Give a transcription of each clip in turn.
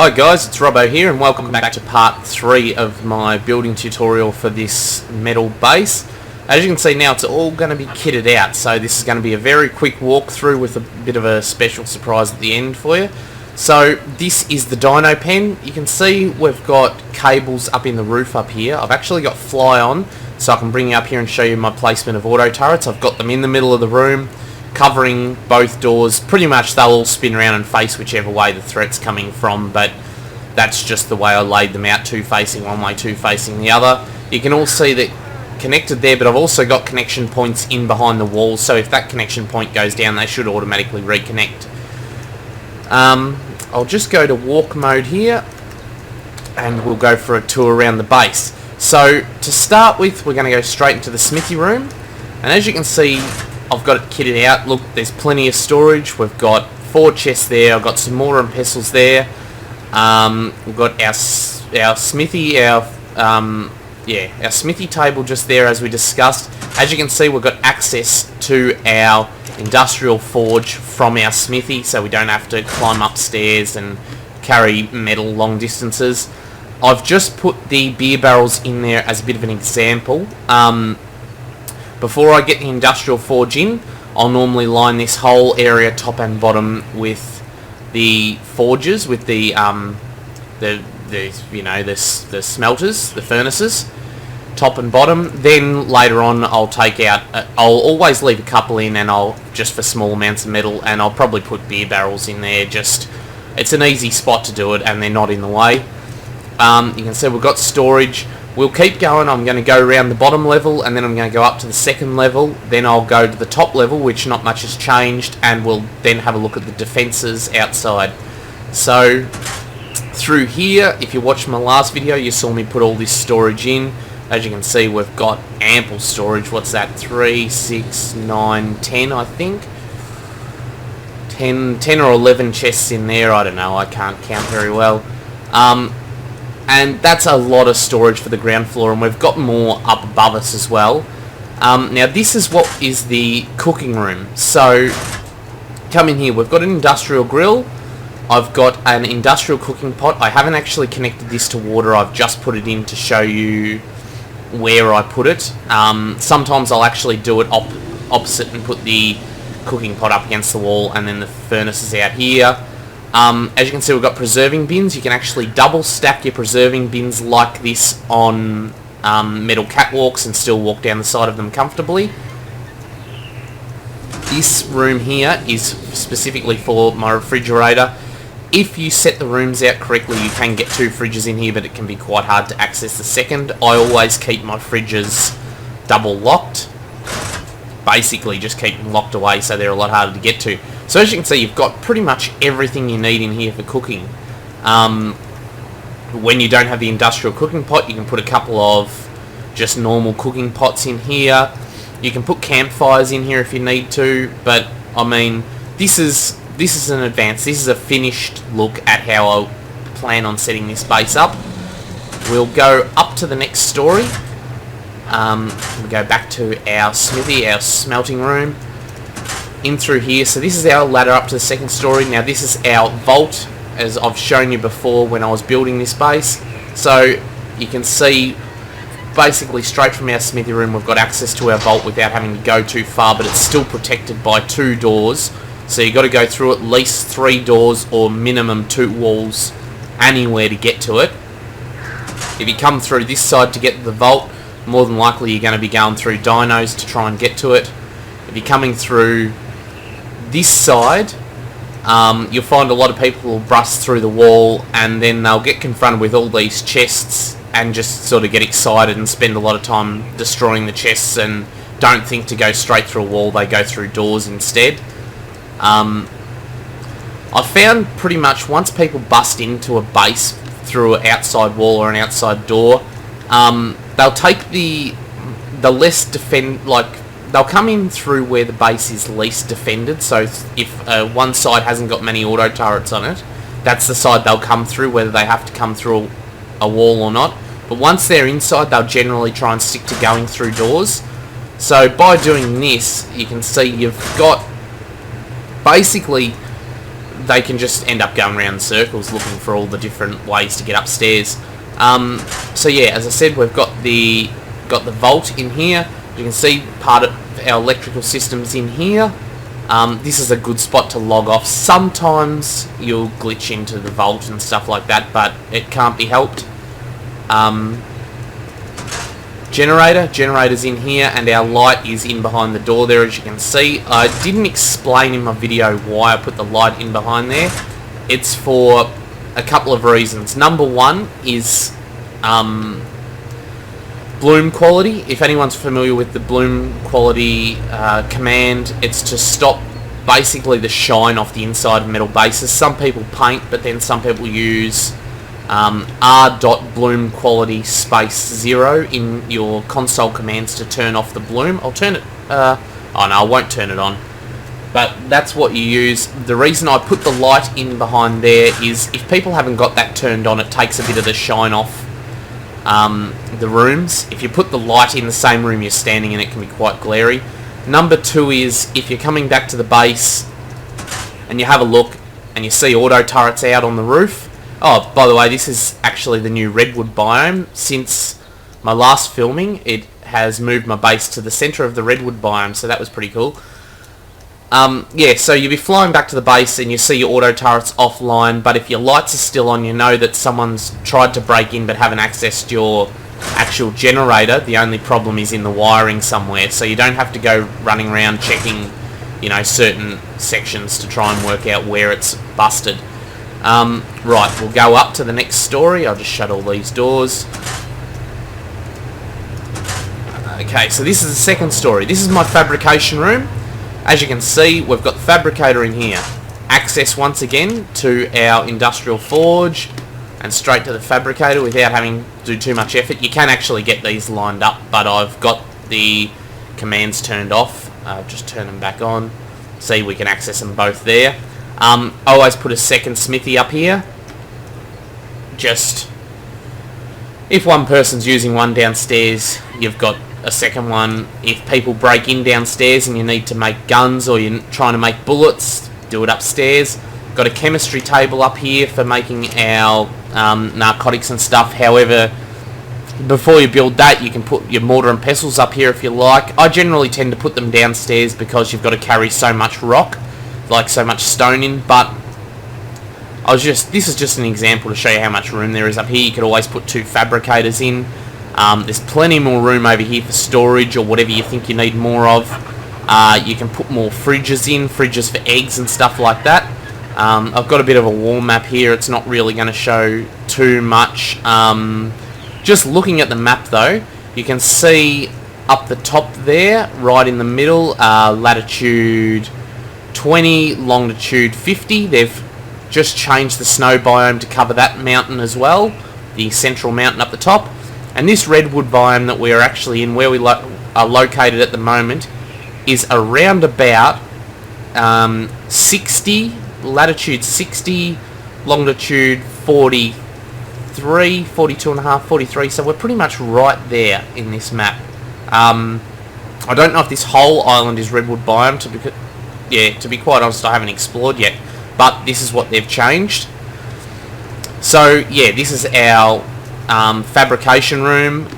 Hi guys, it's Robbo here and welcome back to part 3 of my building tutorial for this metal base. As you can see now, it's all going to be kitted out, so this is going to be a very quick walkthrough with a bit of a special surprise at the end for you. So this is the dino pen. You can see we've got cables up in the roof up here. I've actually got fly on, so I can bring you up here and show you my placement of auto turrets. I've got them in the middle of the room, covering both doors. Pretty much they'll all spin around and face whichever way the threat's coming from, but that's just the way I laid them out, two facing one way, two facing the other. You can all see that connected there, but I've also got connection points in behind the walls, so if that connection point goes down they should automatically reconnect. I'll just go to walk mode here and we'll go for a tour around the base. So to start with, we're going to go straight into the Smithy room, and as you can see I've got it kitted out. Look, there's plenty of storage. We've got 4 chests there. I've got some mortar and pestles there. We've got our Smithy, our Smithy table just there, as we discussed. As you can see, we've got access to our industrial forge from our Smithy, so we don't have to climb upstairs and carry metal long distances. I've just put the beer barrels in there as a bit of an example. Before I get the industrial forge in, I'll normally line this whole area top and bottom with the forges, with the smelters, the furnaces, top and bottom. Then later on I'll take out, I'll always leave a couple in, and I'll just for small amounts of metal, and I'll probably put beer barrels in there. Just, it's an easy spot to do it and they're not in the way. You can see we've got storage. We'll keep going. I'm going to go around the bottom level, and then I'm going to go up to the second level, then I'll go to the top level, which not much has changed, and we'll then have a look at the defences outside. So through here, if you watched my last video, you saw me put all this storage in. As you can see, we've got ample storage. What's that? 3, 6, 9, 10 I think. 10 or 11 chests in there, I don't know, I can't count very well. And that's a lot of storage for the ground floor, and we've got more up above us as well. Now this is what is the cooking room. So come in here, we've got an industrial grill, I've got an industrial cooking pot. I haven't actually connected this to water, I've just put it in to show you where I put it. Sometimes I'll actually do it opposite and put the cooking pot up against the wall, and then the furnace is out here. As you can see, we've got preserving bins. You can actually double stack your preserving bins like this on metal catwalks and still walk down the side of them comfortably. This room here is specifically for my refrigerator. If you set the rooms out correctly, you can get 2 fridges in here, but it can be quite hard to access the second. I always keep my fridges double locked. Basically just keep them locked away so they're a lot harder to get to. So as you can see, you've got pretty much everything you need in here for cooking. When you don't have the industrial cooking pot, you can put a couple of just normal cooking pots in here. You can put campfires in here if you need to, but I mean, this is an advance. This is a finished look at how I plan on setting this base up. We'll go up to the next story. We'll go back to our smithy, our smelting room. In through here, so this is our ladder up to the second story. Now this is our vault, as I've shown you before when I was building this base. So you can see basically straight from our smithy room we've got access to our vault without having to go too far, but it's still protected by 2 doors, so you've got to go through at least 3 doors or minimum 2 walls anywhere to get to it. If you come through this side to get to the vault, more than likely you're going to be going through dinos to try and get to it. If you're coming through this side, you'll find a lot of people will bust through the wall, and then they'll get confronted with all these chests and just sort of get excited and spend a lot of time destroying the chests and don't think to go straight through a wall. They go through doors instead. I found pretty much once people bust into a base through an outside wall or an outside door, they'll take the less they'll come in through where the base is least defended. So if one side hasn't got many auto turrets on it, that's the side they'll come through, whether they have to come through a wall or not. But once they're inside, they'll generally try and stick to going through doors. So by doing this, you can see you've got basically they can just end up going around in circles looking for all the different ways to get upstairs. So yeah, as I said, we've got the vault in here. You can see part of our electrical systems in here. This is a good spot to log off. Sometimes you'll glitch into the vault and stuff like that, but it can't be helped. Generator's in here, and our light is in behind the door there, as you can see. I didn't explain in my video why I put the light in behind there. It's for a couple of reasons. Number one is bloom quality. If anyone's familiar with the bloom quality command, it's to stop basically the shine off the inside of metal bases. Some people paint, but then some people use r.bloom quality space 0 in your console commands to turn off the bloom. I'll turn it, oh no, I won't turn it on, but that's what you use. The reason I put the light in behind there is if people haven't got that turned on, it takes a bit of the shine off the rooms. If you put the light in the same room you're standing in, it can be quite glary. Number two is if you're coming back to the base and you have a look and you see auto turrets out on the roof. Oh, by the way, this is actually the new redwood biome. Since my last filming, it has moved my base to the centre of the redwood biome, so that was pretty cool. Yeah, so you'll be flying back to the base and you see your auto turrets offline, but if your lights are still on, you know that someone's tried to break in but haven't accessed your actual generator. The only problem is in the wiring somewhere, so you don't have to go running around checking, you know, certain sections to try and work out where it's busted. Right, we'll go up to the next story. I'll just shut all these doors. Okay, so this is the second story. This is my fabrication room. As you can see, we've got the fabricator in here. Access once again to our industrial forge and straight to the fabricator without having to do too much effort. You can actually get these lined up, but I've got the commands turned off. Just turn them back on. See, we can access them both there. I always put a second smithy up here. Just if one person's using one downstairs, you've got a second one. If people break in downstairs and you need to make guns or you're trying to make bullets, do it upstairs. Got a chemistry table up here for making our narcotics and stuff. However, before you build that, you can put your mortar and pestles up here if you like. I generally tend to put them downstairs because you've got to carry so much rock, like so much stone in, but this is just an example to show you how much room there is up here. You could always put two fabricators in. There's plenty more room over here for storage or whatever you think you need more of. You can put more fridges in, fridges for eggs and stuff like that. I've got a bit of a wall map here. It's not really going to show too much. Just looking at the map though, you can see up the top there, right in the middle, latitude 20, longitude 50. They've just changed the snow biome to cover that mountain as well, the central mountain up the top. And this redwood biome that we are actually in, where we are located at the moment, is around about 60, latitude 60, longitude 43, 42 and a half, 43, so we're pretty much right there in this map. I don't know if this whole island is redwood biome, to be quite honest, I haven't explored yet, but this is what they've changed. So yeah, this is our fabrication room,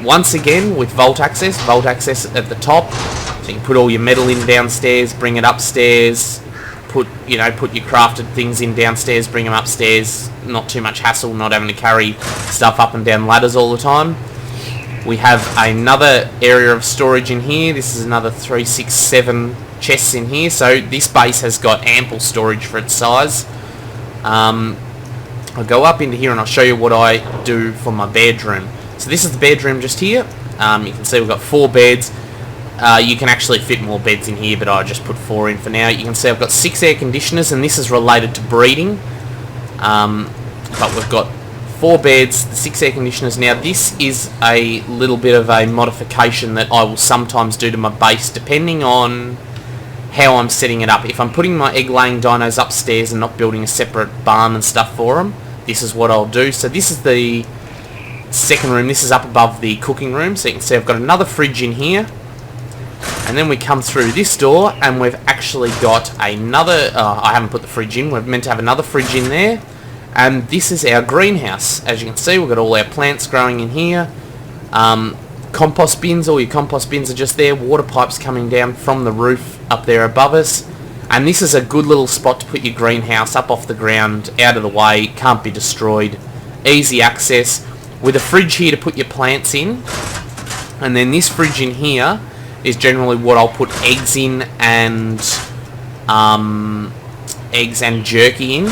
once again with vault access at the top, so you can put all your metal in downstairs, bring it upstairs, put your crafted things in downstairs, bring them upstairs. Not too much hassle, not having to carry stuff up and down ladders all the time. We have another area of storage in here. This is another 3, 6, 7 chests in here, so this base has got ample storage for its size. I'll go up into here and I'll show you what I do for my bedroom. So this is the bedroom just here. You can see we've got 4 beds. You can actually fit more beds in here, but I just put 4 in for now. You can see I've got 6 air conditioners, and this is related to breeding. But we've got 4 beds, the 6 air conditioners. Now this is a little bit of a modification that I will sometimes do to my base, depending on how I'm setting it up. If I'm putting my egg laying dinos upstairs and not building a separate barn and stuff for them, this is what I'll do. So this is the second room. This is up above the cooking room, so you can see I've got another fridge in here, And then we come through this door, and we've actually got another... I haven't put the fridge in. We're meant to have another fridge in there. And this is our greenhouse. As you can see, we've got all our plants growing in here. Compost bins, all your compost bins are just there. Water pipes coming down from the roof up there above us. And this is a good little spot to put your greenhouse up off the ground, out of the way, can't be destroyed. Easy access. With a fridge here to put your plants in. And then this fridge in here is generally what I'll put eggs in and jerky in.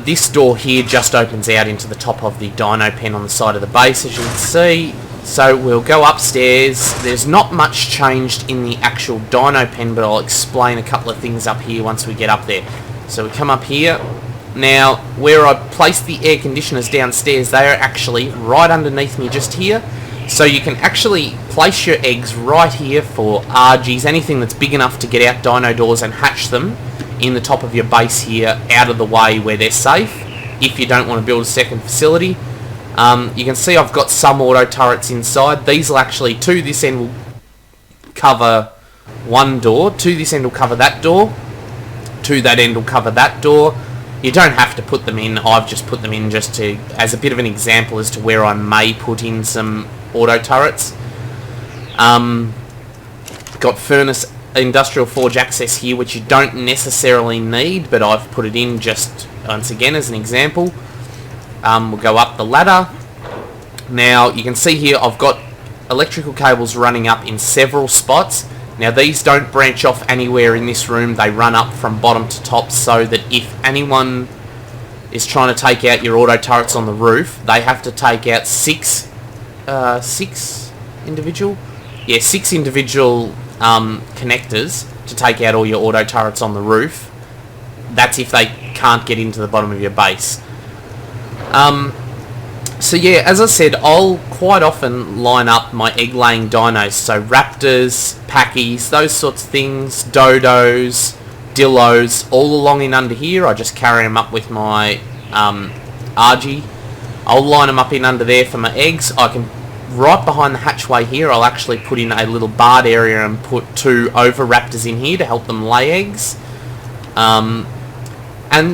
This door here just opens out into the top of the dino pen on the side of the base, as you can see. So we'll go upstairs. There's not much changed in the actual dino pen, but I'll explain a couple of things up here once we get up there. So we come up here. Now, where I placed the air conditioners downstairs, they are actually right underneath me just here. So you can actually place your eggs right here for RGs, anything that's big enough to get out dino doors, and hatch them in the top of your base here, out of the way where they're safe, if you don't want to build a second facility. You can see I've got some auto turrets inside. These will actually, to this end will cover one door, to this end will cover that door, to that end will cover that door. You don't have to put them in. I've just put them in just to, as a bit of an example as to where I may put in some auto turrets. Got furnace industrial forge access here, which you don't necessarily need, but I've put it in just once again as an example. We'll go up the ladder. Now you can see here I've got electrical cables running up in several spots. Now these don't branch off anywhere in this room, they run up from bottom to top, so that if anyone is trying to take out your auto turrets on the roof, they have to take out six individual connectors to take out all your auto turrets on the roof. That's if they can't get into the bottom of your base. So yeah, as I said, I'll quite often line up my egg-laying dinos, so raptors, packies, those sorts of things, dodos, dillos, all along in under here. I just carry them up with my RG. I'll line them up in under there for my eggs. I can, right behind the hatchway here, I'll actually put in a little barred area and put 2 oviraptors in here to help them lay eggs. And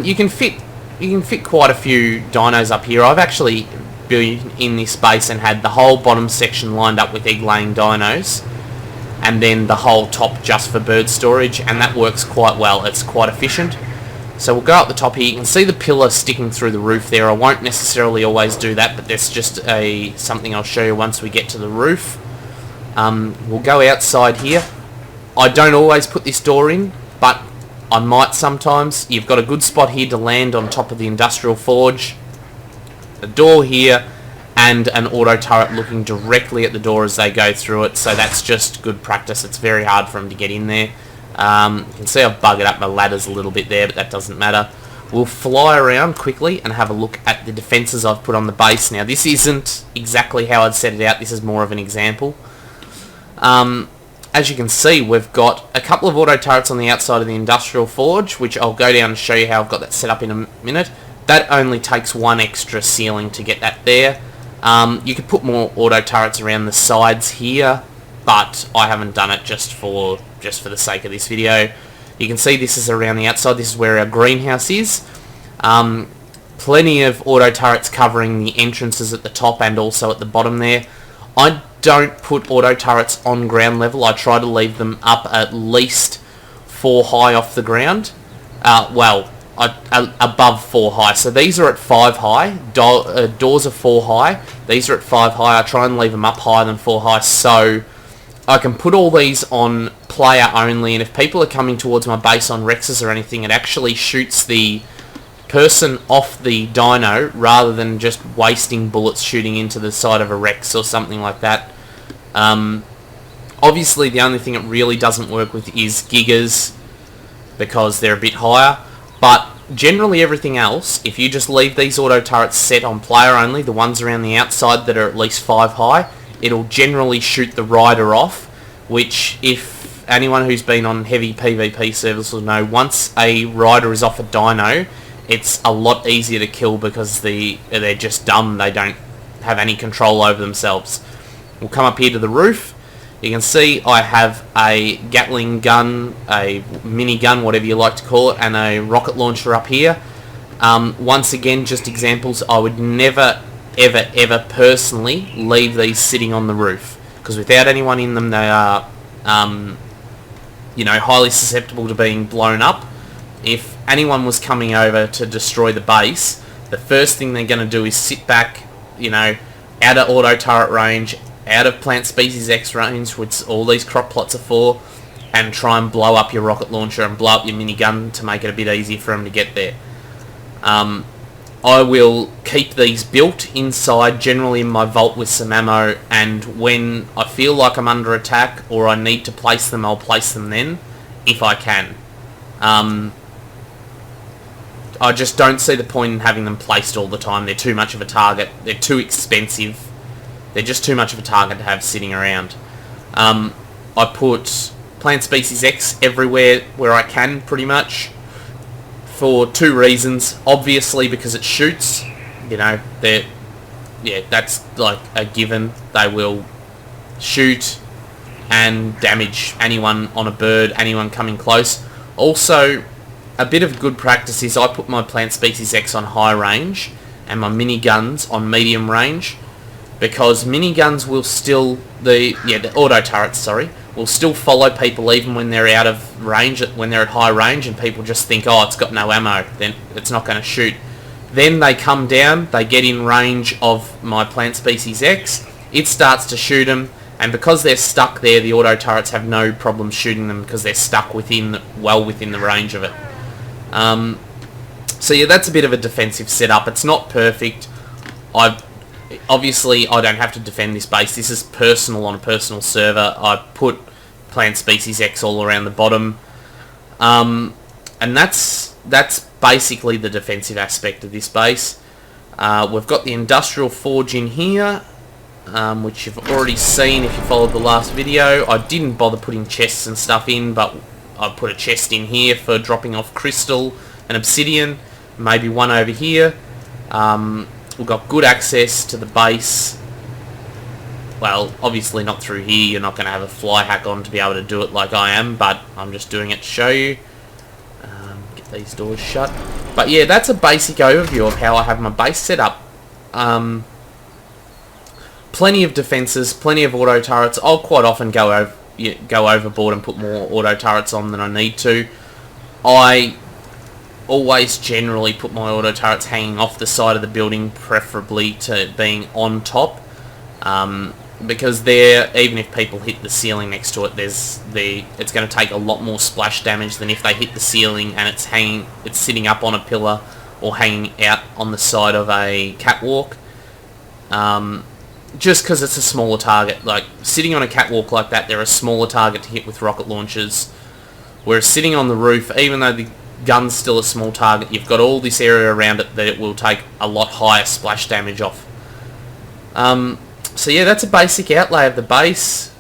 you can fit quite a few dinos up here. I've actually been in this base and had the whole bottom section lined up with egg-laying dinos, and then the whole top just for bird storage, and that works quite well. It's quite efficient. So we'll go up the top here. You can see the pillar sticking through the roof there. I won't necessarily always do that, but that's just something I'll show you once we get to the roof. We'll go outside here. I don't always put this door in, but I might sometimes. You've got a good spot here to land on top of the industrial forge. A door here, and an auto turret looking directly at the door as they go through it, so that's just good practice. It's very hard for them to get in there. You can see I've buggered up my ladders a little bit there, but that doesn't matter. We'll fly around quickly and have a look at the defences I've put on the base. Now this isn't exactly how I'd set it out, this is more of an example. As you can see, we've got a couple of auto turrets on the outside of the industrial forge, which I'll go down and show you how I've got that set up in a minute. That only takes 1 extra ceiling to get that there. You could put more auto turrets around the sides here, but I haven't done it just for the sake of this video. You can see this is around the outside. This is where our greenhouse is. Plenty of auto turrets covering the entrances at the top and also at the bottom there. I don't put auto turrets on ground level. I try to leave them up at least 4 high off the ground. Above 4 high. So these are at 5 high. Doors are 4 high. These are at 5 high. I try and leave them up higher than 4 high, so I can put all these on player only, and if people are coming towards my base on Rexes or anything, it actually shoots the person off the dino rather than just wasting bullets shooting into the side of a Rex or something like that. Obviously the only thing it really doesn't work with is Gigas, because they're a bit higher, but generally everything else, if you just leave these auto turrets set on player only, the ones around the outside that are at least 5 high, it'll generally shoot the rider off, which, if anyone who's been on heavy PvP servers will know, once a rider is off a dino, it's a lot easier to kill because they're just dumb, they don't have any control over themselves. We'll come up here to the roof. You can see I have a Gatling gun, a mini gun, whatever you like to call it, and a rocket launcher up here. Once again, just examples. I would never, ever personally leave these sitting on the roof, because without anyone in them, they are, you know, highly susceptible to being blown up. If anyone was coming over to destroy the base, the first thing they're going to do is sit back, you know, out of auto turret range, out of plant species X range, which all these crop plots are for, and try and blow up your rocket launcher and blow up your minigun to make it a bit easier for them to get there. I will keep these built inside, generally in my vault with some ammo, and when I feel like I'm under attack or I need to place them, I'll place them then, if I can. I just don't see the point in having them placed all the time. They're too much of a target. They're too expensive. They're just too much of a target to have sitting around. I put plant species X everywhere where I can, pretty much, for two reasons. Obviously, because it shoots. You know, yeah, that's like a given. They will shoot and damage anyone on a bird, anyone coming close. Also, a bit of good practice is I put my plant species X on high range and my miniguns on medium range, because miniguns will still, the auto turrets, sorry, will still follow people even when they're out of range, when they're at high range, and people just think, oh, it's got no ammo, then it's not going to shoot. Then they come down, they get in range of my plant species X, it starts to shoot them, and because they're stuck there, the auto turrets have no problem shooting them because they're stuck well within the range of it. So yeah, that's a bit of a defensive setup. It's not perfect. Obviously, I don't have to defend this base. This is personal, on a personal server. I put plant species X all around the bottom. And that's basically the defensive aspect of this base. We've got the industrial forge in here, which you've already seen if you followed the last video. I didn't bother putting chests and stuff in, but I put a chest in here for dropping off crystal and obsidian. Maybe one over here. We've got good access to the base. Well, obviously not through here. You're not going to have a fly hack on to be able to do it like I am, but I'm just doing it to show you. Get these doors shut. But yeah, that's a basic overview of how I have my base set up. Plenty of defences, plenty of auto turrets. I'll quite often go overboard and put more auto turrets on than I need to. I always generally put my auto turrets hanging off the side of the building, preferably to being on top, because there, even if people hit the ceiling next to it, it's going to take a lot more splash damage than if they hit the ceiling and it's sitting up on a pillar or hanging out on the side of a catwalk. Just because it's a smaller target. Like, sitting on a catwalk like that, they're a smaller target to hit with rocket launchers. Whereas sitting on the roof, even though the gun's still a small target, you've got all this area around it that it will take a lot higher splash damage off. So yeah, that's a basic outlay of the base.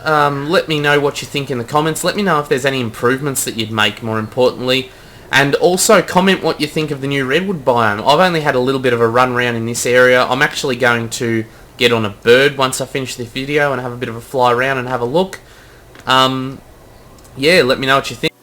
Let me know what you think in the comments. Let me know if there's any improvements that you'd make, more importantly. And also comment what you think of the new redwood biome. I've only had a little bit of a run around in this area. I'm actually going to get on a bird once I finish this video and have a bit of a fly around and have a look. Yeah, let me know what you think.